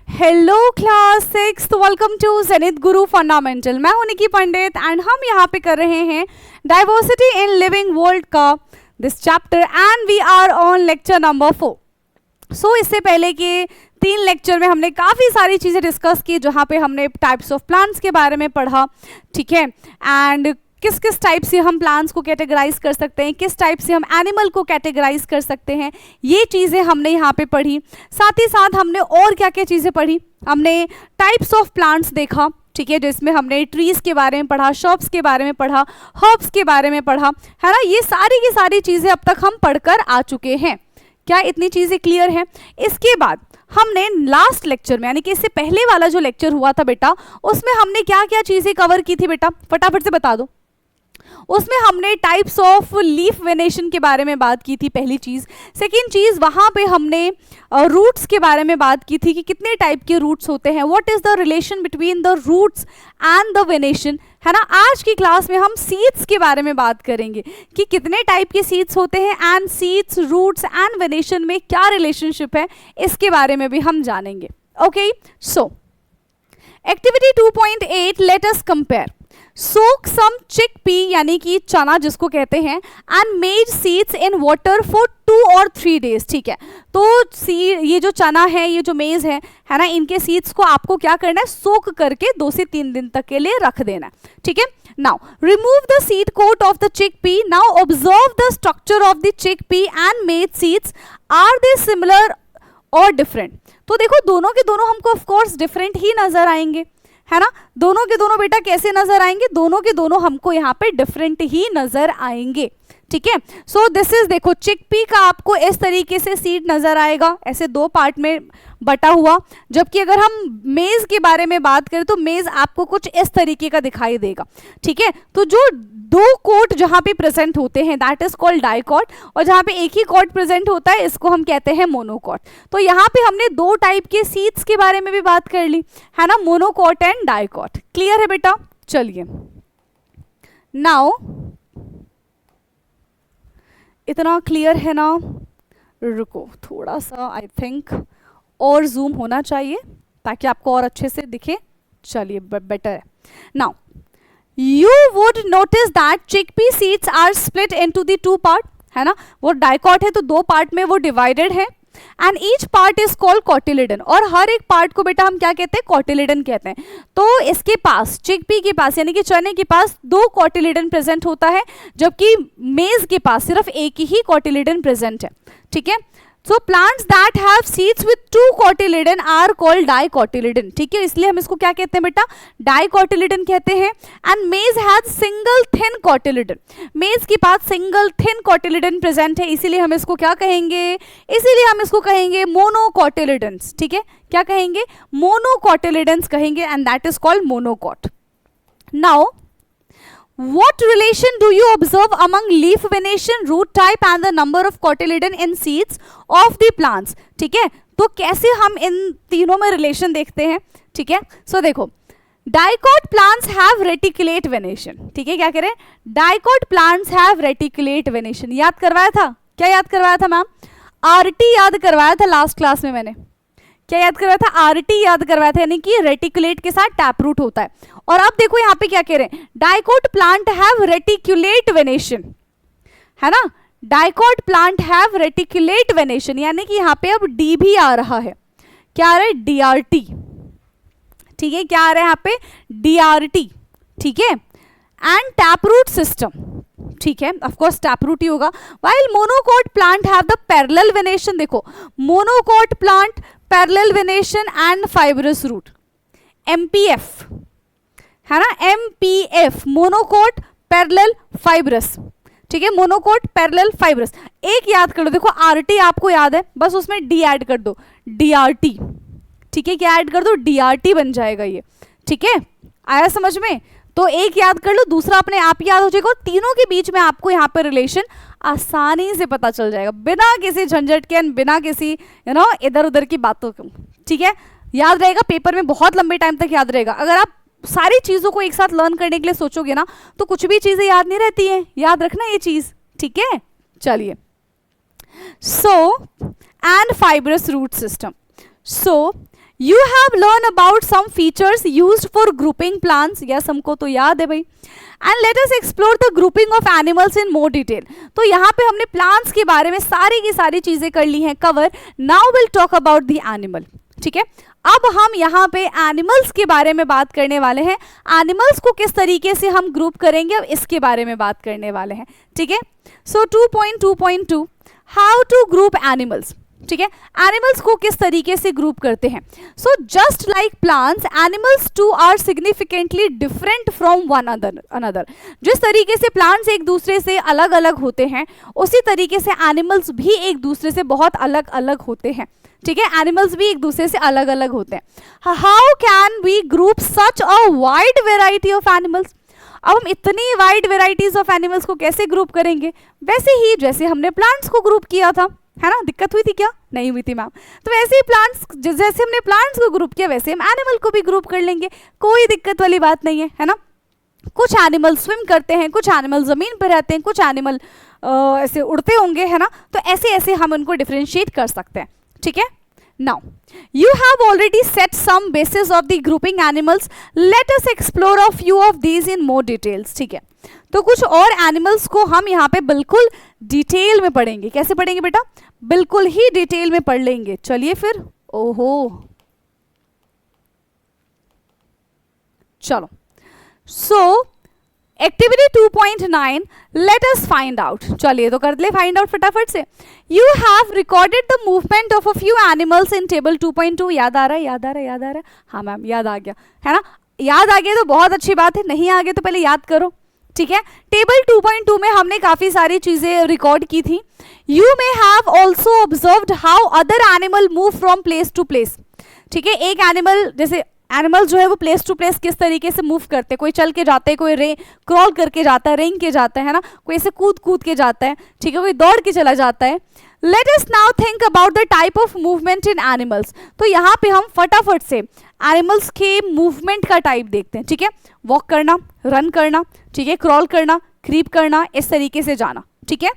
Hello class 6, welcome to Zenith Guru fundamental. मैं हूं निकी पंडित and हम यहाँ पे कर रहे हैं डाइवर्सिटी इन लिविंग वर्ल्ड का this chapter and we are on lecture number 4। So इससे पहले के 3 लेक्चर में हमने काफ़ी सारी चीज़ें डिस्कस की, जहाँ पे हमने टाइप्स ऑफ प्लांट्स के बारे में पढ़ा, ठीक है, एंड किस किस टाइप से हम प्लांट्स को कैटेगराइज कर सकते हैं, किस टाइप से हम एनिमल को कैटेगराइज कर सकते हैं, ये चीज़ें हमने यहाँ पे पढ़ी। साथ ही साथ हमने और क्या क्या चीज़ें पढ़ी, हमने टाइप्स ऑफ प्लांट्स देखा, ठीक है, जिसमें हमने ट्रीज़ के बारे में पढ़ा, शॉप्स के बारे में पढ़ा, हर्ब्स के बारे में पढ़ा, है ना। ये सारी की सारी चीज़ें अब तक हम पढ़कर आ चुके हैं। क्या इतनी चीज़ें क्लियर हैं? इसके बाद हमने लास्ट लेक्चर में, यानी कि इससे पहले वाला जो लेक्चर हुआ था बेटा, उसमें हमने क्या क्या चीज़ें कवर की थी बेटा, फटाफट से बता दो। उसमें हमने टाइप्स ऑफ लीफ वेनेशन के बारे में बात की थी, पहली चीज़। सेकेंड चीज़, वहाँ पे हमने रूट्स के बारे में बात की थी कि कितने टाइप के रूट्स होते हैं, what is the relation between the roots and the venation, है ना। आज की क्लास में हम सीड्स के बारे में बात करेंगे कि कितने टाइप के सीड्स होते हैं and seeds, roots and venation में क्या रिलेशनशिप है, इसके बारे में भी हम जानेंगे। Okay, so activity 2.8, let us compare. Soak some chickpea यानी कि चना जिसको कहते हैं, and made seeds in water for 2 or 3 days, ठीक है। तो ये जो चना है, ये जो मेज है ना, इनके सीड्स को आपको क्या करना है, सोक करके 2 से 3 दिन तक के लिए रख देना है, ठीक है। Now remove the seed coat of the chickpea. Now observe the structure of the chickpea and maize seeds, are they similar or different. तो देखो दोनों के दोनों हमको ऑफ कोर्स डिफरेंट ही नजर आएंगे, है ना। दोनों के दोनों बेटा कैसे नजर आएंगे, दोनों के दोनों हमको यहाँ पे डिफरेंट ही नजर आएंगे, ठीक है। सो दिस इज, देखो चिकपी का आपको इस तरीके से सीड नजर आएगा, ऐसे 2 पार्ट में बटा हुआ, जबकि अगर हम मेज के बारे में बात करें तो मेज आपको कुछ इस तरीके का दिखाई देगा, ठीक है। तो जो 2 कोट जहाँ पे प्रेजेंट होते हैं दैट इज कॉल्ड डाइकॉट, और जहाँ पे एक ही कॉट प्रेजेंट होता है इसको हम कहते हैं मोनोकॉट। तो यहाँ पे हमने 2 टाइप के सीड्स के बारे में भी बात कर ली, है ना, मोनोकॉट एंड डाइकॉट। क्लियर है बेटा? चलिए, नाउ इतना क्लियर है ना, रुको थोड़ा सा, आई थिंक और जूम होना चाहिए ताकि आपको और अच्छे से दिखे। चलिए, बेटर है। Now you would notice that chickpea seeds are split into the 2 part, है ना। वो डाइकॉट है तो 2 पार्ट में वो डिवाइडेड है, and each part is called cotyledon, और हर एक पार्ट को बेटा हम क्या कहते हैं, कॉटिलिडन कहते हैं। तो इसके पास, चिकपी के पास यानी कि चने के पास 2 कॉटिलिडन प्रेजेंट होता है, जबकि मेज के पास सिर्फ एक ही कॉटिलिडन प्रेजेंट है, ठीक है। So plants that have seeds with 2 cotyledon are called dicotyledon, ठीक है। इसलिए हम इसको क्या कहते हैं बेटा, dicotyledon कहते हैं। And maize has single thin cotyledon, maize के पास single thin cotyledon present है, इसीलिए हम इसको क्या कहेंगे, इसीलिए हम इसको कहेंगे monocotyledons, ठीक है। क्या कहेंगे, monocotyledons कहेंगे, and that is called monocot। Now what relation do you observe among leaf venation, root type and the number of cotyledon in seeds of the plants, ठीक है। तो कैसे हम इन तीनों में रिलेशन देखते हैं, ठीक है। सो देखो, dicot plants have reticulate venation, ठीक है। क्या करें, dicot plants have reticulate venation. याद करवाया था, क्या याद करवाया था मैम, आरटी याद करवाया था लास्ट क्लास में मैंने। क्या याद करवाया था, आरटी याद करवाया था, यानी कि रेटिकुलेट के साथ टैप रूट होता है। और अब देखो यहाँ पे क्या कह रहे हैं, dicot plant have reticulate venation, है ना। Dicot plant have reticulate venation, यानी कि यहाँ पे अब डी भी आ रहा है, क्या आ रहा है, डीआरटी, ठीक है। क्या आ रहा है यहाँ पे, डीआरटी, ठीक है। एंड टैप रूट सिस्टम, ठीक है, ऑफ कोर्स टैप रूट ही होगा। While monocot plant have the parallel venation, देखो monocot plant parallel venation and fibrous root, MPF, है ना, एमपीएफ, मोनोकॉट पैरेलल फाइब्रस, ठीक है, मोनोकॉट पैरेलल फाइब्रस। एक याद कर लो, देखो आरटी आपको याद है, बस उसमें डी ऐड कर दो, डीआरटी, ठीक है। क्या ऐड कर दो, डीआरटी बन जाएगा ये, ठीक है। आया समझ में? तो एक याद कर लो, दूसरा अपने आप याद हो जाएगा, और तीनों के बीच में आपको यहाँ पे रिलेशन आसानी से पता चल जाएगा, बिना किसी झंझट के, बिना किसी इधर उधर की बातों के, ठीक है। याद रहेगा, पेपर में बहुत लंबे टाइम तक याद रहेगा। अगर आप सारी चीज़ों को एक साथ लर्न करने के लिए सोचोगे ना, तो कुछ भी चीज़ें याद नहीं रहती हैं, याद रखना ये चीज़, ठीक है। चलिए, so and fibrous root system, so you have learn about some features used for grouping plants, yes हमको तो याद है भाई। And let us explore the grouping of animals in more detail. तो यहाँ पे हमने प्लांट्स के बारे में सारी की सारी चीजें कर ली हैं cover. Now will talk about the animal, ठीक है। अब हम यहाँ पे एनिमल्स के बारे में बात करने वाले हैं। एनिमल्स को किस तरीके से हम ग्रुप करेंगे, अब इसके बारे में बात करने वाले हैं, ठीक है। सो 2.2.2 हाउ टू ग्रुप एनिमल्स, ठीक है। एनिमल्स को किस तरीके से ग्रुप करते हैं। So just like plants, animals too are significantly different from one another. जिस तरीके से प्लांट्स एक दूसरे से अलग अलग होते हैं, उसी तरीके से एनिमल्स भी एक दूसरे से बहुत अलग अलग होते हैं, ठीक है। एनिमल्स भी एक दूसरे से अलग अलग होते हैं। How can we group such a wide variety of animals. अब हम इतनी वाइड वेराइटीज ऑफ एनिमल्स को कैसे ग्रुप करेंगे, वैसे ही जैसे हमने प्लांट्स को ग्रुप किया था, है ना। दिक्कत हुई थी क्या, नहीं हुई थी मैम। तो वैसे ही प्लांट्स, जैसे हमने प्लांट्स को ग्रुप किया वैसे हम एनिमल को भी ग्रुप कर लेंगे, कोई दिक्कत वाली बात नहीं है ना। कुछ एनिमल स्विम करते हैं, कुछ एनिमल जमीन पर रहते हैं, कुछ एनिमल ऐसे उड़ते होंगे, है ना। तो ऐसे ऐसे हम उनको डिफरेंशिएट कर सकते हैं, ठीक है। Now, you have already set some basis of the grouping animals. Let us explore a few of these in more details. ठीक है, तो कुछ और एनिमल्स को हम यहाँ पे बिल्कुल डिटेल में पढ़ेंगे। कैसे पढ़ेंगे बेटा, बिल्कुल ही डिटेल में पढ़ लेंगे। चलिए फिर, ओहो चलो। सो activity 2.9 let us find out. चलिए तो कर ले फाइंड आउट फटाफट से। You have recorded the movement of a few animals in table 2.2। याद आ रहा है, याद आ रहा है, याद आ रहा है। हाँ मैम याद आ गया, है ना। याद आ गया तो बहुत अच्छी बात है, नहीं आ गया तो पहले याद करो, ठीक है। टेबल 2.2 में हमने काफी सारी चीजें रिकॉर्ड की थी। You may have also observed how other animal move from place to place, ठीक है। एक एनिमल, जैसे एनिमल जो है वो प्लेस टू प्लेस किस तरीके से मूव करते हैं, कोई चल के जाते हैं, कोई क्रॉल करके जाता है, रेंग के जाता है ना, कोई ऐसे कूद कूद के जाता है, ठीक है, कोई दौड़ के चला जाता है। Let us now think about the type of movement in animals. तो यहाँ पे हम फटाफट से एनिमल्स के मूवमेंट का टाइप देखते हैं, ठीक है। वॉक करना, रन करना, ठीक है, क्रॉल करना, क्रीप करना, इस तरीके से जाना, ठीक है।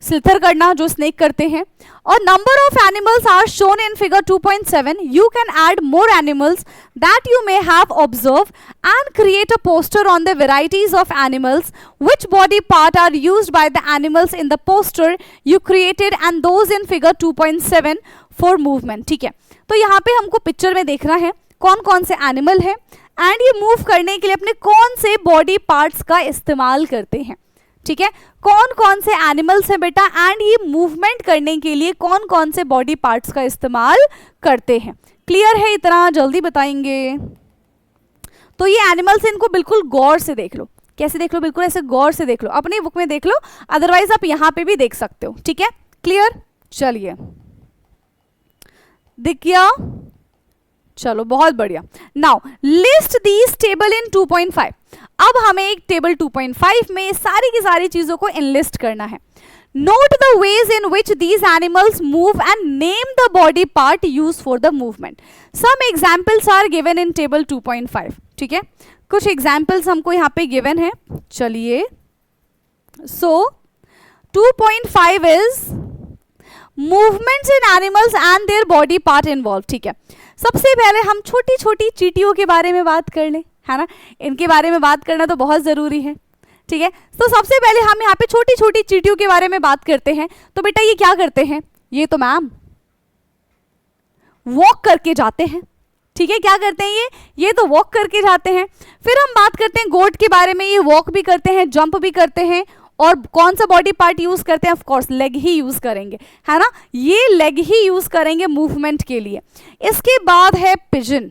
स्लिथर करना जो स्नेक करते हैं। और number of animals are shown in figure 2.7. You can add more animals that you may have observe and create a poster on the varieties of animals which body part are used by the animals in the poster you created and those in figure 2.7 for movement, ठीक है। तो यहाँ पे हमको picture में देखना है कौन कौन से एनिमल है एंड ये मूव करने के लिए अपने कौन से बॉडी पार्ट्स का इस्तेमाल करते हैं, ठीक है। कौन कौन से एनिमल्स हैं बेटा एंड ये मूवमेंट करने के लिए कौन कौन से बॉडी पार्ट्स का इस्तेमाल करते हैं। क्लियर है इतना, जल्दी बताएंगे। तो ये एनिमल्स, इनको बिल्कुल गौर से देख लो। कैसे देख लो, बिल्कुल ऐसे गौर से देख लो, अपनी बुक में देख लो, अदरवाइज आप यहाँ पे भी देख सकते हो, ठीक है। क्लियर, चलिए दिख गया, चलो बहुत बढ़िया। नाउ लिस्ट दीज टेबल इन 2.5। अब हमें एक टेबल 2.5 में सारी की सारी चीजों को इनलिस्ट करना है। Note the ways in which these animals move and name the body part use for the movement. Some examples are given in table 2.5, ठीक है। कुछ एग्जाम्पल्स हमको यहाँ पे गिवन है, चलिए। सो 2.5 is movements in animals and their body part involve, ठीक है। सबसे पहले हम छोटी छोटी चींटियों के बारे में बात कर लें, है ना। इनके बारे में बात करना तो बहुत ज़रूरी है, ठीक है। तो सबसे पहले हम यहाँ पे छोटी छोटी चींटियों के बारे में बात करते हैं। तो बेटा ये क्या करते हैं, ये तो मैम वॉक करके जाते हैं, ठीक है। क्या करते हैं ये तो वॉक करके जाते हैं। फिर हम बात करते हैं गोट के बारे में, ये वॉक भी करते हैं, जंप भी करते हैं, और कौन सा बॉडी पार्ट यूज करते हैं, of course leg he use करेंगे, है ना। ये लेग ही यूज करेंगे मूवमेंट के लिए। इसके बाद है पिजन,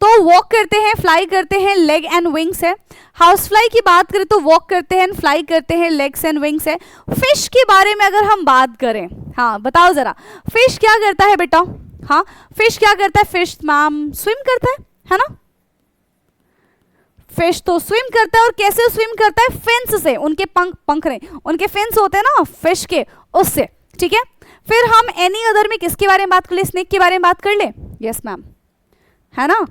तो वॉक करते हैं, फ्लाई करते हैं, लेग एंड विंग्स है। हाउस फ्लाई की बात करें तो वॉक करते हैं, फ्लाई करते हैं, लेग्स एंड विंग्स है। फिश के बारे में अगर हम बात करें, हाँ बताओ जरा, फिश क्या करता है बेटा, हाँ फिश क्या करता है, फिश मैम स्विम करता है ना। फिश तो स्विम करता है, और कैसे स्विम करता है, फिन्स से, उनके पंख नहीं, उनके फिन्स होते हैं ना फिश के, उससे, ठीक है। फिर हम एनी अदर में किसके बारे में बात कर ले, स्नेक के बारे में बात कर ले, यस मैम, है ना।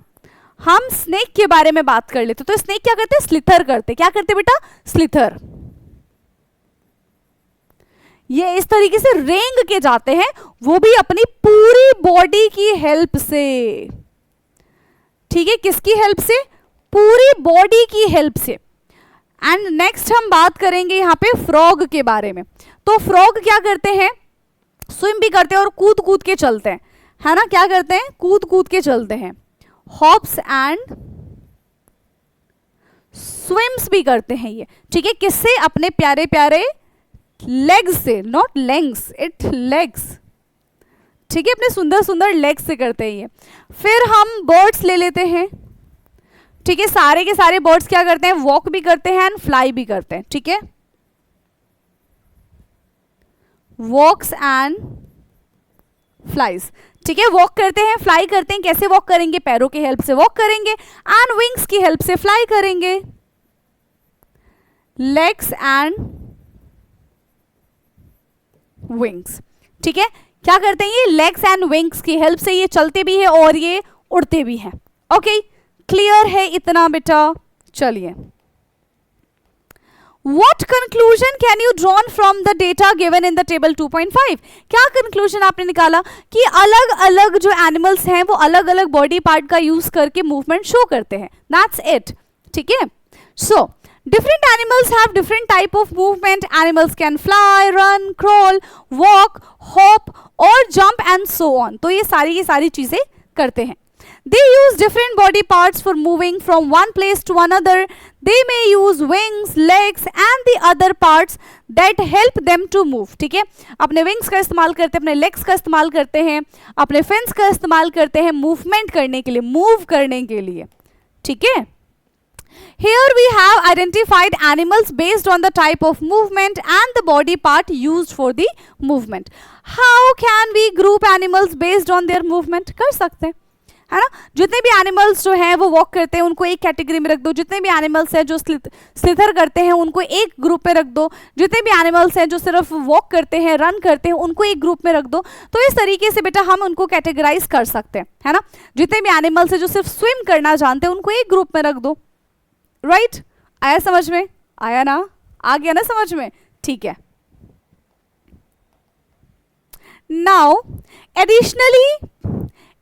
हम स्नेक के बारे में बात कर लेते, तो स्नेक क्या करते हैं, स्लिथर करते, क्या करते बेटा, स्लिथर। ये इस तरीके से रेंग के जाते हैं, वो भी अपनी पूरी बॉडी की हेल्प से, ठीक है, किसकी हेल्प से? पूरी बॉडी की हेल्प से। एंड नेक्स्ट हम बात करेंगे यहाँ पे फ्रॉग के बारे में। तो फ्रॉग क्या करते हैं? स्विम भी करते हैं और कूद कूद के चलते हैं, है ना, क्या करते हैं? कूद कूद के चलते हैं। हॉप्स एंड स्विम्स भी करते हैं ये, ठीक है, किससे? अपने प्यारे प्यारे लेग्स से, नॉट लेग्स, इट लेग्स, ठीक है, अपने सुंदर सुंदर लेग्स से करते हैं ये। फिर हम बर्ड्स ले लेते हैं, ठीक है, सारे के सारे बर्ड्स क्या करते हैं? वॉक भी करते हैं एंड फ्लाई भी करते हैं, ठीक है, वॉक्स एंड फ्लाइज, ठीक है, वॉक करते हैं, फ्लाई करते हैं। कैसे वॉक करेंगे? पैरों की हेल्प से वॉक करेंगे एंड विंग्स की हेल्प से फ्लाई करेंगे। लेग्स एंड विंग्स, ठीक है, क्या करते हैं? ये लेग्स एंड विंग्स की हेल्प से ये चलते भी है और ये उड़ते भी हैं। ओके, क्लियर है इतना बेटा? चलिए, What conclusion can you drawn from the data given in the table 2.5? क्या conclusion आपने निकाला कि अलग अलग जो animals हैं वो अलग अलग body part का use करके movement show करते हैं। That's it, ठीक है? So, different animals have different type of movement. Animals can fly, run, crawl, walk, hop or jump and so on. तो ये सारी की सारी चीजें करते हैं। They use different body parts for moving from one place to another. They may use wings, legs and the other parts that help them to move. ठीक है, अपने wings का इस्तेमाल करते हैं, अपने legs का इस्तेमाल करते हैं, अपने fins का इस्तेमाल करते हैं movement करने के लिए, move करने के लिए, ठीक है। Here we have identified animals based on the type of movement and the body part used for the movement. How can we group animals based on their movement? कर सकते हैं, है ना, जितने भी एनिमल्स जो हैं वो वॉक करते हैं उनको एक कैटेगरी में रख दो, जितने भी एनिमल्स हैं जो स्लिथर करते हैं उनको एक ग्रुप में रख दो, जितने भी एनिमल्स हैं जो सिर्फ वॉक करते हैं, रन करते हैं, उनको एक ग्रुप में रख दो। तो इस तरीके से बेटा हम उनको कैटेगराइज कर सकते हैं, है ना। जितने भी एनिमल्स हैं जो सिर्फ स्विम करना जानते हैं उनको एक ग्रुप में रख दो। राइट, आया समझ में? आया ना? आ गया ना समझ में? ठीक है। Now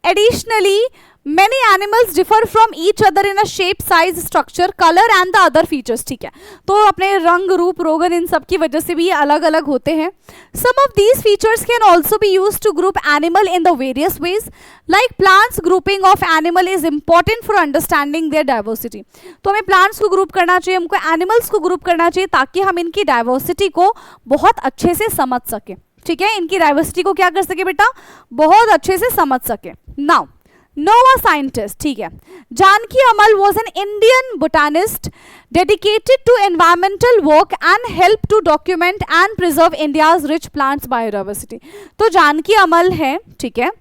Additionally, many animals differ from each other in a shape, size, structure, color and the other features. ठीक है, तो अपने रंग, रूप, रोगन इन सब की वजह से भी ये अलग अलग होते हैं। Some of these features can also be used to group animal in the various ways. Like plants, grouping of animal is important for understanding their diversity. तो हमें plants को ग्रुप करना चाहिए, हमको animals को ग्रुप करना चाहिए ताकि हम इनकी डाइवर्सिटी को बहुत अच्छे से समझ सके। ठीक है, इनकी डाइवर्सिटी को क्या कर सके बेटा? बहुत अच्छे से समझ सके। नाउ नोवा साइंटिस्ट, ठीक है, Janaki Ammal was an Indian botanist dedicated to environmental work and help to document and preserve India's rich plants biodiversity. तो जानकी अमल है, ठीक है,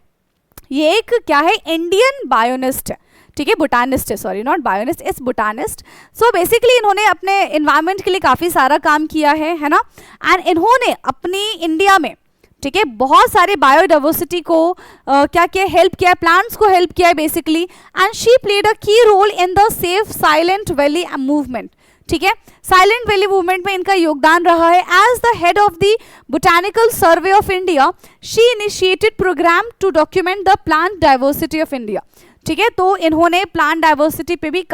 ये एक क्या है? इंडियन बायोनिस्ट है, ठीक है, बोटानिस्ट है, sorry not bionist, it's botanist. So basically इन्होंने अपने इन्वायरमेंट के लिए काफ़ी सारा काम किया है ना, एंड इन्होंने अपनी इंडिया में, ठीक है, बहुत सारे बायोडाइवर्सिटी को क्या किया? हेल्प किया है, प्लांट्स को हेल्प किया है basically, and she played a key role in the save Silent Valley movement. ठीक है, साइलेंट वैली मूवमेंट में इनका योगदान रहा है। As the head of the botanical survey of India, she initiated programme to document the plant diversity of India. ठीक है, तो इन्होंने प्लांट डाइवर्सिटी पे भी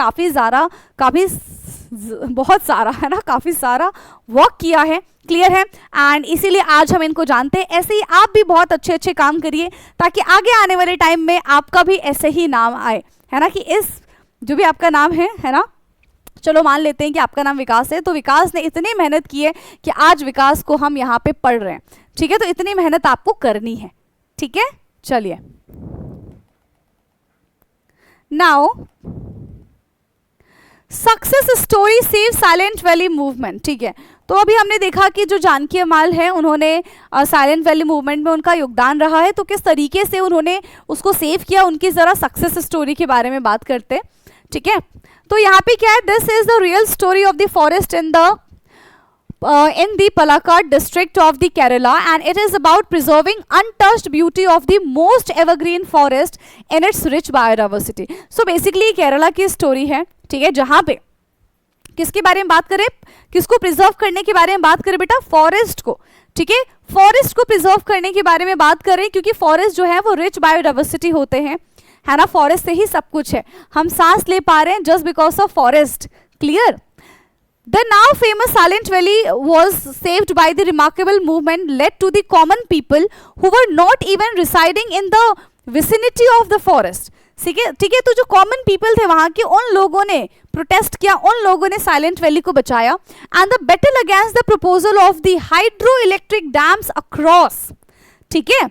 बहुत सारा है ना, काफ़ी सारा वर्क किया है। क्लियर है? एंड इसीलिए आज हम इनको जानते हैं। ऐसे ही आप भी बहुत अच्छे अच्छे काम करिए ताकि आगे आने वाले टाइम में आपका भी ऐसे ही नाम आए, है ना, कि इस जो भी आपका नाम है ना, चलो मान लेते हैं कि आपका नाम विकास है, तो विकास ने इतनी मेहनत की है कि आज विकास को हम यहाँ पे पढ़ रहे हैं। ठीक है, तो इतनी मेहनत आपको करनी है। ठीक है, चलिए now success story save silent Valley movement. ठीक है, तो अभी हमने देखा कि जो जानकी अमाल है उन्होंने साइलेंट वैली मूवमेंट में उनका योगदान रहा है, तो किस तरीके से उन्होंने उसको सेव किया, उनकी ज़रा सक्सेस स्टोरी के बारे में बात करते हैं। ठीक है, तो यहाँ पे क्या है? This is the real story of the forest in the Palakkad district of the Kerala, and it is about preserving untouched beauty of the most evergreen forest in its rich biodiversity. So basically Kerala की story है, ठीक है, जहाँ पे किसके बारे में बात करें? किसको प्रिजर्व करने के बारे में बात करें बेटा? फॉरेस्ट को। ठीक है, फॉरेस्ट को प्रिजर्व करने के बारे में बात कर रहे हैं, क्योंकि फॉरेस्ट जो है वो रिच बायोडाइवर्सिटी होते हैं, है ना, फॉरेस्ट से ही सब कुछ है, हम सांस ले पा रहे हैं just because of forest. Clear. The now famous Silent Valley was saved by the remarkable movement led to the common people who were not even residing in the vicinity of the forest. ठीक है, तो जो common people थे वहां के, उन लोगों ने प्रोटेस्ट किया, उन लोगों ने साइलेंट वैली को बचाया. And the battle against the proposal of the hydro electric dams across, ठीक है,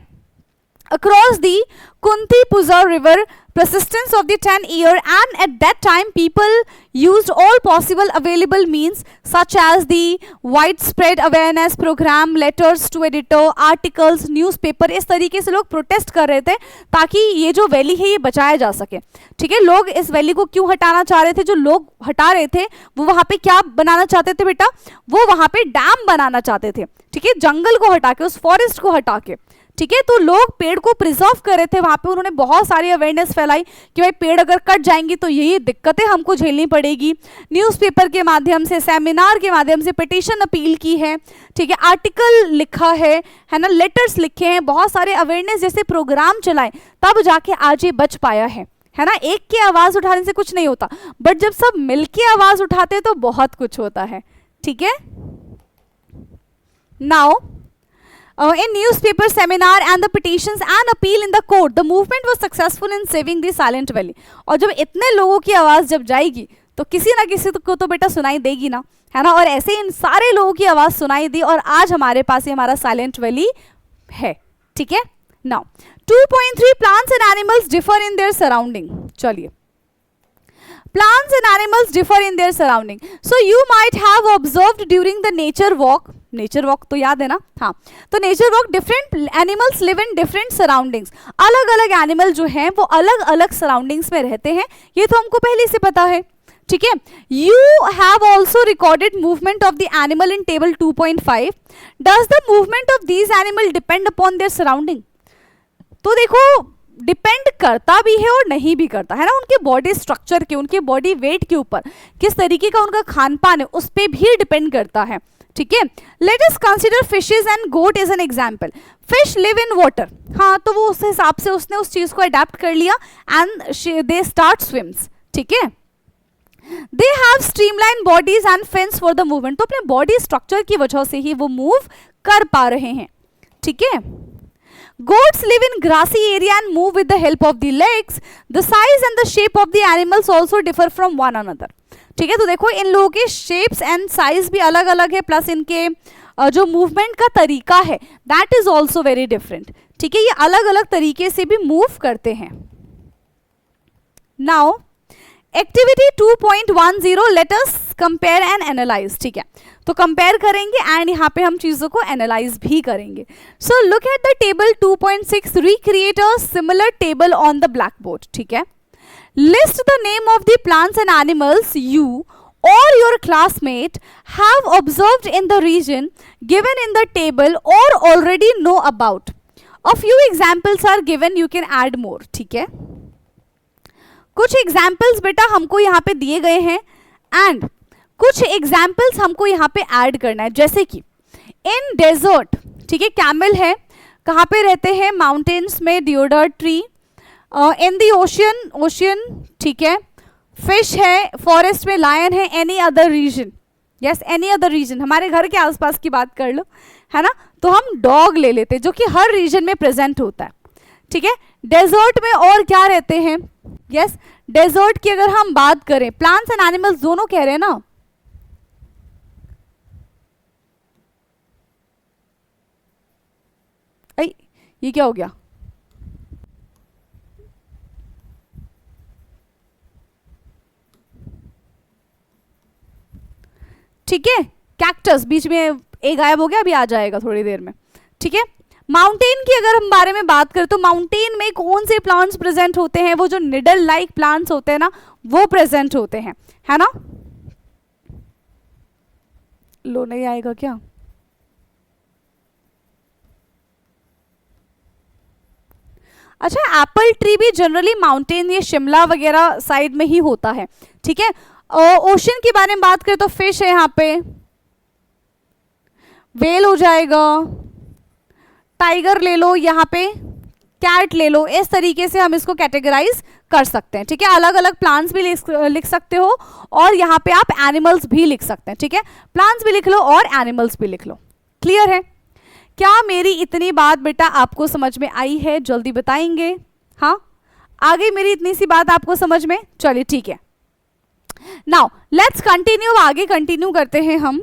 across the Kunti Puzha river persistence of the 10-year, and at that time people used all possible available means such as the widespread awareness program, letters to editor, articles, newspaper. इस तरीके से लोग protest कर रहे थे ताकि ये जो वैली है ये बचाया जा सके. ठीक है, लोग इस वैली को क्यों हटाना चाह रहे थे? जो लोग हटा रहे थे वो वहां पे क्या बनाना चाहते थे बेटा? वो वहां पे डैम बनाना चाहते थे. ठीक है, जंगल को हटा के, उस फॉरेस्ट को हटा के. ठीक है, तो लोग पेड़ को प्रिजर्व कर रहे थे वहां पे. उन्होंने बहुत सारी अवेयरनेस फैलाई कि भाई पेड़ अगर कट जाएंगी तो यही दिक्कतें हमको झेलनी पड़ेगी. न्यूज़पेपर के माध्यम से, सेमिनार के माध्यम से पेटिशन अपील की है. ठीक है, आर्टिकल लिखा है ना, लेटर्स लिखे हैं, बहुत सारे अवेयरनेस जैसे प्रोग्राम चलाए, तब जाके आज ये बच पाया है ना. एक की आवाज उठाने से कुछ नहीं होता, बट जब सब मिलके आवाज उठाते हैं तो बहुत कुछ होता है. ठीक है, now in newspaper, seminar and the petitions and appeal in the court, the movement was successful in saving the Silent Valley. और जब इतने लोगों की आवाज़ जब जाएगी तो किसी ना किसी को तो बेटा सुनाई देगी ना, है ना. और ऐसे इन सारे लोगों की आवाज़ सुनाई दी और आज हमारे पास ये हमारा साइलेंट वैली है. ठीक है, now 2.3 plants and animals differ in their surrounding. चलिए, plants and animals differ in their surrounding. So you might have observed during the nature walk तो याद है ना. हाँ, तो nature walk different animals live in different surroundings. अलग अलग animal जो हैं वो अलग अलग सराउंडिंग्स में रहते हैं, ये तो हमको पहले से पता है. ठीक है, you have also recorded movement of the animal in table 2.5. Does the movement of these animal depend upon their surrounding? तो देखो, डिपेंड करता भी है और नहीं भी करता है ना, उनके बॉडी स्ट्रक्चर के, उनके बॉडी वेट के ऊपर, किस तरीके का उनका खान पान है उस पर भी डिपेंड करता है. ठीक है, let us consider fishes and goat as an example. Fish live in water, हाँ, तो वो उस हिसाब से उसने उस चीज को अडेप्ट कर लिया एंड दे स्टार्ट स्विम्स. ठीक है, they have streamline bodies and fins for the movement, तो अपने बॉडी स्ट्रक्चर की वजह से ही वो मूव कर पा रहे हैं. ठीक है, goats live in grassy area and move with the help of the legs. The size and the shape of the animals also differ from one another. ठीक है, तो देखो इन लोगों के शेप्स एंड साइज भी अलग अलग है, प्लस इनके जो मूवमेंट का तरीका है that is also very different. ठीक है, ये अलग अलग तरीके से भी मूव करते हैं. Now activity 2.10, late us compare and analyse. ठीक है, तो कंपेयर करेंगे एंड यहाँ पे हम चीज़ों को एनालाइज भी करेंगे. So look at the table 2.6, recreate a similar table on the black board. ठीक है, list the name of the plants and animals you or your classmate have observed in the region given in the table or already know about. A few examples are given, you can add more. ठीक है, कुछ examples बेटा हमको यहाँ पे दिए गए हैं एंड कुछ एग्जाम्पल्स हमको यहाँ पे ऐड करना है. जैसे कि इन डेजर्ट, ठीक है, कैमल है, कहाँ पे रहते हैं? माउंटेन्स में, deodar tree. In the ocean, ठीक है, फिश है, फॉरेस्ट में लायन है. Any other region, yes, any other region, हमारे घर के आसपास की बात कर लो, है ना, तो हम डॉग ले लेते हैं जो कि हर रीजन में प्रेजेंट होता है. ठीक है, डेजर्ट में और क्या रहते हैं? यस, डेजर्ट की अगर हम बात करें, प्लांट्स एंड एनिमल्स दोनों कह रहे हैं ना. ये क्या हो गया? ठीक है, कैक्टस, बीच में एक गायब हो गया, अभी आ जाएगा थोड़ी देर में. ठीक है, माउंटेन की अगर हम बारे में बात करें तो माउंटेन में कौन से प्लांट्स प्रेजेंट होते हैं? वो जो निडल लाइक प्लांट्स होते हैं ना, वो प्रेजेंट होते हैं, है ना. लो, नहीं आएगा क्या? अच्छा, एप्पल ट्री भी जनरली माउंटेन, ये शिमला वगैरह साइड में ही होता है. ठीक है, ओशन की बारे में बात करें तो फिश है यहाँ पे, वेल हो जाएगा. टाइगर ले लो, यहाँ पे कैट ले लो, इस तरीके से हम इसको कैटेगराइज कर सकते हैं, ठीक है। अलग अलग प्लांट्स भी लिख सकते हो और यहाँ पे आप एनिमल्स भी लिख सकते हैं, ठीक है। प्लांट्स भी लिख लो और एनिमल्स भी लिख लो। क्लियर है? क्या मेरी इतनी बात बेटा आपको समझ में आई है? जल्दी बताएंगे। हाँ, आ गई मेरी इतनी सी बात आपको समझ में? चलिए ठीक है। नाउ लेट्स कंटिन्यू, आगे कंटिन्यू करते हैं हम।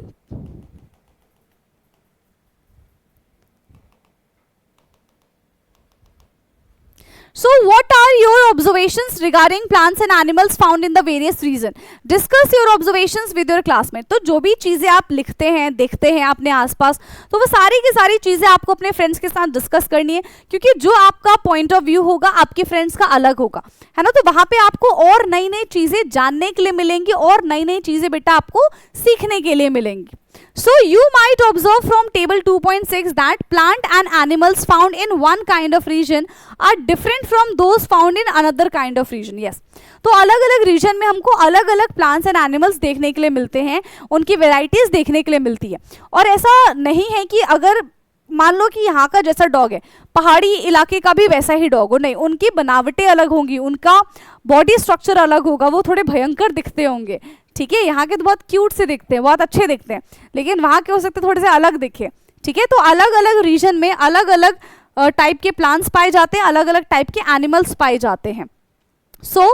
So what are your observations regarding plants and animals found in the various region? Discuss your observations with your classmate. तो जो भी चीज़ें आप लिखते हैं, देखते हैं अपने आसपास, तो वो सारी की सारी चीज़ें आपको अपने फ्रेंड्स के साथ डिस्कस करनी है, क्योंकि जो आपका पॉइंट ऑफ व्यू होगा आपके फ्रेंड्स का अलग होगा, है ना। तो वहाँ पे आपको और नई नई चीज़ें जानने के लिए मिलेंगी और नई नई चीज़ें बेटा आपको सीखने के लिए मिलेंगी। So you might observe from table 2.6 that plant and animals found in one kind of region are different from those found in another kind of region. Yes. तो अलग अलग रीजन में हमको अलग अलग प्लांट्स एंड एनिमल्स देखने के लिए मिलते हैं, उनकी वेराइटीज देखने के लिए मिलती है। और ऐसा नहीं है कि अगर मान लो कि यहाँ का जैसा डॉग है पहाड़ी इलाके का भी वैसा ही डॉग हो, नहीं, उनकी बनावटें अलग होंगी, उनका बॉडी स्ट्रक्चर अलग होगा, वो थोड़े भयंकर दिखते होंगे, ठीक है। यहाँ के तो बहुत क्यूट से दिखते हैं, बहुत अच्छे दिखते हैं, लेकिन वहाँ के हो सकते थोड़े से अलग दिखे, ठीक है। तो अलग अलग रीजन में अलग अलग टाइप के प्लांट्स पाए जाते हैं, अलग अलग टाइप के एनिमल्स पाए जाते हैं। So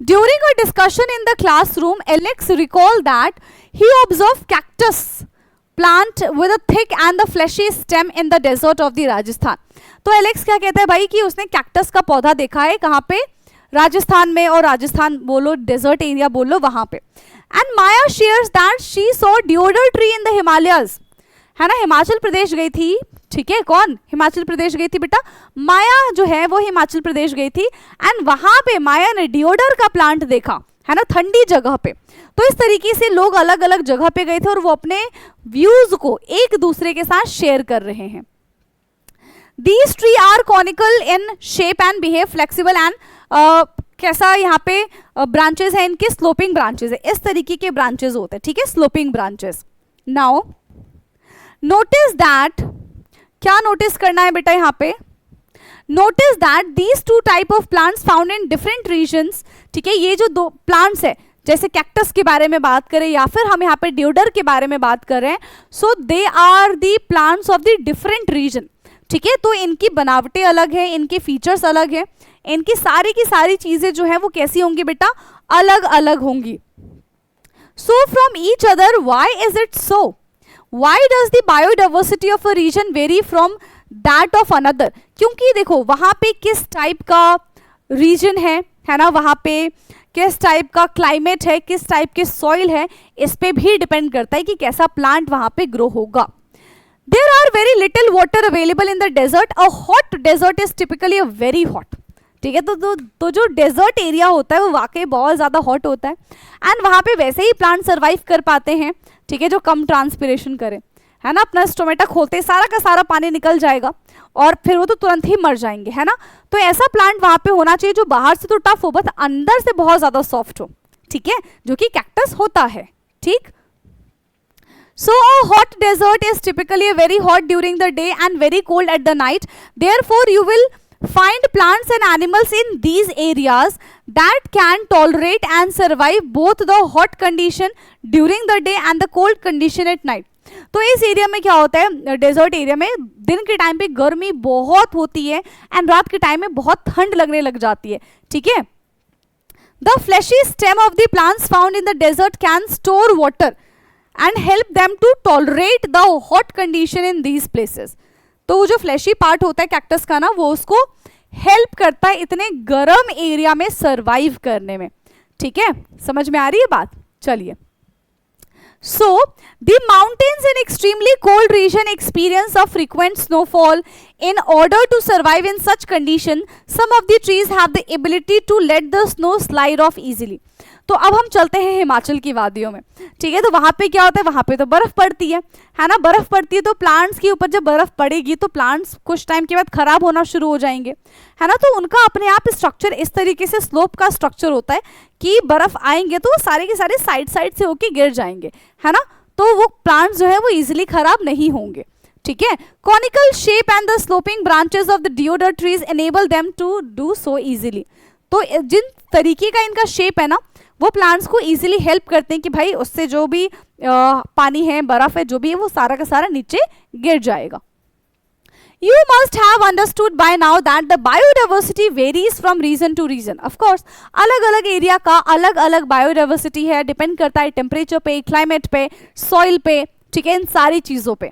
during a discussion in the classroom, Alex recalled that he observed cactus plant with a thick and the fleshy stem in the desert of the Rajasthan. तो एलेक्स क्या कहता है भाई कि उसने कैक्टस का पौधा देखा है, कहाँ पे? राजस्थान में, और राजस्थान बोलो, डेजर्ट एरिया बोलो, वहां पे। And Maya shares that she saw deodar tree in the Himalayas, है ना। हिमाचल प्रदेश गई थी, ठीक है। कौन हिमाचल प्रदेश गई थी बेटा? माया जो है वो हिमाचल प्रदेश गई थी, एंड वहां पे माया ने डिओडर का प्लांट देखा, है ना, ठंडी जगह पे। तो इस तरीके से लोग अलग अलग जगह पे गए थे और वो अपने व्यूज को एक दूसरे के साथ शेयर कर रहे हैं। These tree are conical in shape and behave flexible and कैसा यहाँ पे ब्रांचेस है इनके, स्लोपिंग ब्रांचेस है, इस तरीके के ब्रांचेस होते हैं, ठीक है, sloping branches. Now notice that, क्या नोटिस करना है बेटा यहाँ पे? Notice that these two type of plants found in different regions, ठीक है। ये जो दो प्लांट्स है, जैसे कैक्टस के बारे में बात करें या फिर हम यहाँ पे डिओडर के बारे में बात कर रहे हैं, so they are the plants of the different region, ठीक है। तो इनकी बनावटें अलग है, इनके फीचर्स अलग है, इनकी सारी की सारी चीजें जो है वो कैसी होंगी बेटा? अलग अलग होंगी। So from each other, why is it so? Why does the biodiversity of a region vary from that of another? क्योंकि देखो वहां पे किस टाइप का रीजन है ना, वहां पे किस टाइप का क्लाइमेट है, किस टाइप के सॉइल है, इस पे भी डिपेंड करता है कि कैसा प्लांट वहां पे ग्रो होगा। There are very little water available in the desert. A hot desert is typically a very hot. ठीक है, तो जो डेजर्ट एरिया होता है वो वाकई बहुत ज़्यादा हॉट होता है, एंड वहाँ पे वैसे ही प्लांट सर्वाइव कर पाते हैं, ठीक है, जो कम ट्रांसपिरेशन करे, है ना। अपना स्टोमेटा खोलते सारा का सारा पानी निकल जाएगा और फिर वो तो तुरंत ही मर जाएंगे, है ना। तो ऐसा प्लांट वहाँ पे होना चाहिए जो बाहर से तो टफ हो बट अंदर से बहुत ज़्यादा सॉफ्ट हो, ठीक है, जो कि कैक्टस होता है, ठीक। So a hot desert is typically very hot during the day and very cold at the night. Therefore, you will find plants and animals in these areas that can tolerate and survive both the hot condition during the day and the cold condition at night. तो इस area में क्या होता है, desert area में दिन के time पे गर्मी बहुत होती है एंड रात के टाइम में बहुत ठंड लगने लग जाती है, ठीक है। The fleshy stem of the plants found in the desert can store water and help them to tolerate the hot condition in these places. तो वो जो फ्लैशी पार्ट होता है कैक्टस का ना, वो उसको हेल्प करता है इतने गर्म एरिया में सरवाइव करने में, ठीक है। समझ में आ रही है बात? चलिए। So the mountains in extremely cold region experience a frequent snowfall. In order to survive in such condition, some of the trees have the ability to let the snow slide off easily. तो अब हम चलते हैं हिमाचल की वादियों में, ठीक है। तो वहाँ पे क्या होता है, वहाँ पे तो बर्फ पड़ती है ना, बर्फ पड़ती है तो प्लांट्स के ऊपर जब बर्फ पड़ेगी तो प्लांट्स कुछ टाइम के बाद खराब होना शुरू हो जाएंगे, है ना। तो उनका अपने आप स्ट्रक्चर इस तरीके से स्लोप का स्ट्रक्चर होता है कि बर्फ आएंगे तो वो सारे के सारे साइड साइड से होके गिर जाएंगे, है ना। तो वो प्लांट्स जो है वो इजिली खराब नहीं होंगे, ठीक है, conical shape and the sloping branches of the deodar trees enable them to do so easily. तो जिन तरीके का इनका शेप है ना, वो प्लांट्स को इजीली हेल्प करते हैं कि भाई उससे जो भी पानी है, बर्फ है, जो भी है, वो सारा का सारा नीचे गिर जाएगा। You must have understood by now that the biodiversity varies from region to region. Of course, अलग अलग एरिया का अलग अलग बायोडाइवर्सिटी है, डिपेंड करता है टेम्परेचर पे, क्लाइमेट पे, सॉइल पे, ठीक है, इन सारी चीज़ों पे।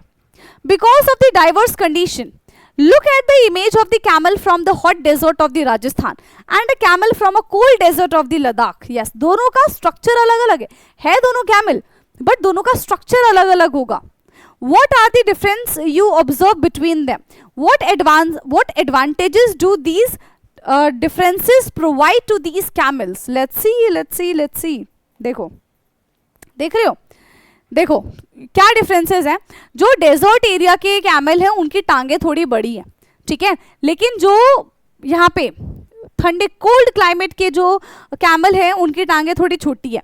Because of the diverse condition, look at the image of the camel from the hot desert of the Rajasthan and a camel from a cold desert of the Ladakh. Yes, दोनों का structure अलग अलग है दोनों camel, but दोनों का structure अलग अलग होगा। What are the difference you observe between them? What advantages do these differences provide to these camels? Let's see. देखो, देख रहे हो? देखो क्या डिफरेंसेस हैं। जो डेजर्ट एरिया के कैमल हैं उनकी टांगे थोड़ी बड़ी हैं, ठीक है, लेकिन जो यहाँ पे ठंडे कोल्ड क्लाइमेट के जो कैमल हैं उनकी टांगे थोड़ी छोटी है।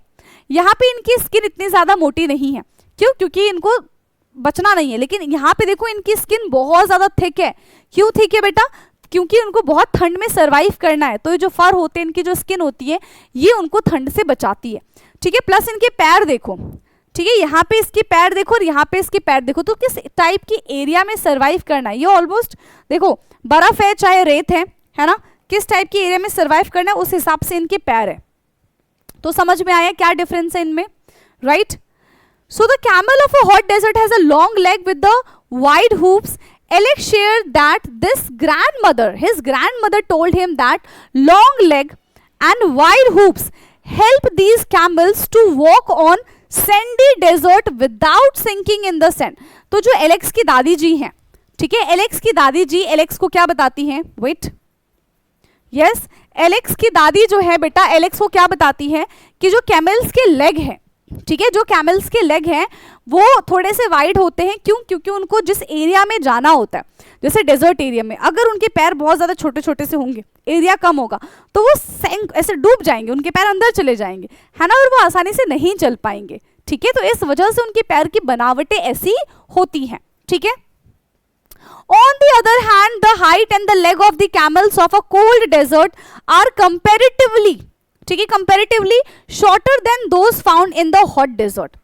यहाँ पे इनकी स्किन इतनी ज़्यादा मोटी नहीं है, क्यों? क्योंकि इनको बचना नहीं है। लेकिन यहाँ पे देखो इनकी स्किन बहुत ज़्यादा थिक है। क्यों थिक है बेटा? क्योंकि उनको बहुत ठंड में सरवाइव करना है, तो ये जो फर होते हैं, इनकी जो स्किन होती है, ये उनको ठंड से बचाती है, ठीक है। प्लस इनके पैर देखो, ठीक है, यहाँ पे इसके पैर देखो और यहाँ पे इसके पैर देखो, तो किस टाइप की एरिया में सरवाइव करना है। ये ऑलमोस्ट देखो बर्फ है चाहे रेत है ना, किस टाइप की एरिया में सरवाइव करना है उस हिसाब से इनके पैर है। तो समझ में आया क्या डिफरेंस है इनमें, right? So the camel of a hot desert has a long leg with the wide hooves. Alex shared that his grandmother told him that long leg and wide hoops help these camels to walk on sandy desert without sinking in the sand. तो जो Alex की दादी जी हैं, ठीक है, Alex की दादी जी Alex को क्या बताती हैं? वेट, यस, एलेक्स की दादी जो है बेटा, एलेक्स को क्या बताती है कि जो कैमल्स के लेग हैं, ठीक है, जो कैमल्स के लेग हैं वो थोड़े से वाइड होते हैं। क्यों? क्योंकि उनको जिस एरिया में जाना होता है, जैसे डेजर्ट एरिया में, अगर उनके पैर बहुत ज़्यादा छोटे छोटे से होंगे, एरिया कम होगा, तो वो ऐसे डूब जाएंगे, उनके पैर अंदर चले जाएंगे, है ना, और वो आसानी से नहीं चल पाएंगे, ठीक है। तो इस वजह से उनके पैर की बनावटें ऐसी होती हैं, ठीक है। On the other hand, the height and the leg of the camels of a cold desert are comparatively, ठीक है, comparatively shorter than those found in the hot desert.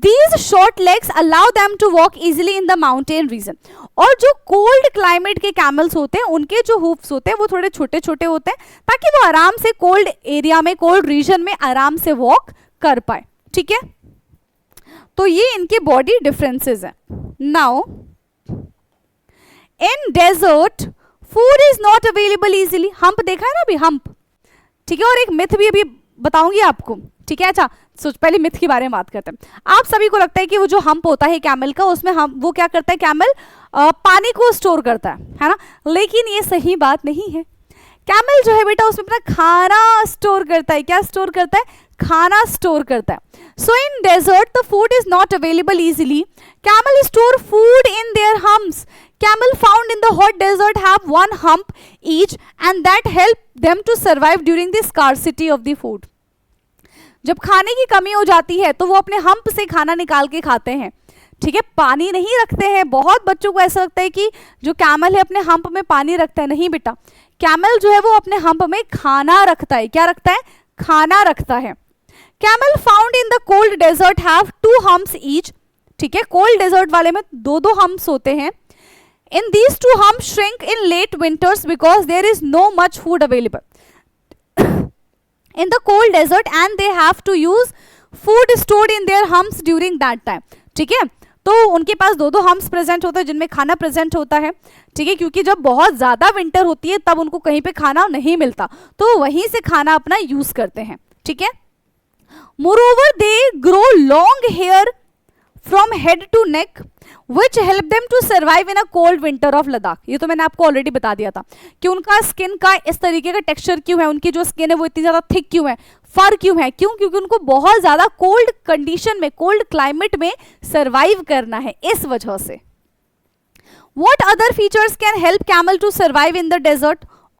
These short legs allow them to walk easily in the mountain region. और जो cold climate के camels होते हैं उनके जो hoofs होते हैं वो थोड़े छोटे छोटे होते हैं, ताकि वो आराम से कोल्ड एरिया में, कोल्ड रीजन में आराम से वॉक कर पाए, ठीक है। तो ये इनके बॉडी डिफरेंसेस हैं। Now in desert food is not available easily. Hump देखा है ना अभी, हम्प, ठीक है, और एक मिथ भी अभी बताऊंगी आपको, ठीक है। अच्छा, पहले मिथ के बारे में बात करते हैं। आप सभी को लगता है कि वो जो हम्प होता है कैमल का, उसमें हम वो क्या करता है, कैमल पानी को स्टोर करता है ना, लेकिन ये सही बात नहीं है। कैमल जो है बेटा उसमें अपना खाना स्टोर करता है। क्या स्टोर करता है? खाना स्टोर करता है। So in desert the food is not available easily. Camel store food in their humps. Camel found in the hot desert have one hump each and that help them to survive during the scarcity of the food. जब खाने की कमी हो जाती है तो वो अपने हम्प से खाना निकाल के खाते हैं, ठीक है, पानी नहीं रखते हैं। बहुत बच्चों को ऐसा लगता है कि जो कैमल है अपने हम्प में पानी रखता है। नहीं बेटा, कैमल जो है वो अपने हम्प में खाना रखता है। क्या रखता है? खाना रखता है। Camel found in the cold desert have 2 humps each, ठीक है, कोल्ड डेजर्ट वाले में 2-2 हम्प्स होते हैं। In these 2 humps shrink in late winters because there is no much food available in the cold desert and they have to use food stored in their humps during that time, ठीक है। तो उनके पास 2-2 humps present होते हैं जिनमें खाना present होता है, ठीक है, क्योंकि जब बहुत ज़्यादा विंटर होती है तब उनको कहीं पे खाना नहीं मिलता, तो वहीं से खाना अपना यूज़ करते हैं, ठीक है। Moreover, they grow long hair from head to neck which help them to survive in a cold winter of Ladakh. ये तो मैंने आपको ऑलरेडी बता दिया था कि उनका स्किन का इस तरीके का टेक्सचर क्यों है, उनकी जो स्किन है वो इतनी ज़्यादा थिक क्यों है, फर क्यों है, क्यों? क्योंकि उनको बहुत ज़्यादा कोल्ड कंडीशन में, कोल्ड क्लाइमेट में सर्वाइव करना है, इस वजह से। What other features can help camel to survive in the desert?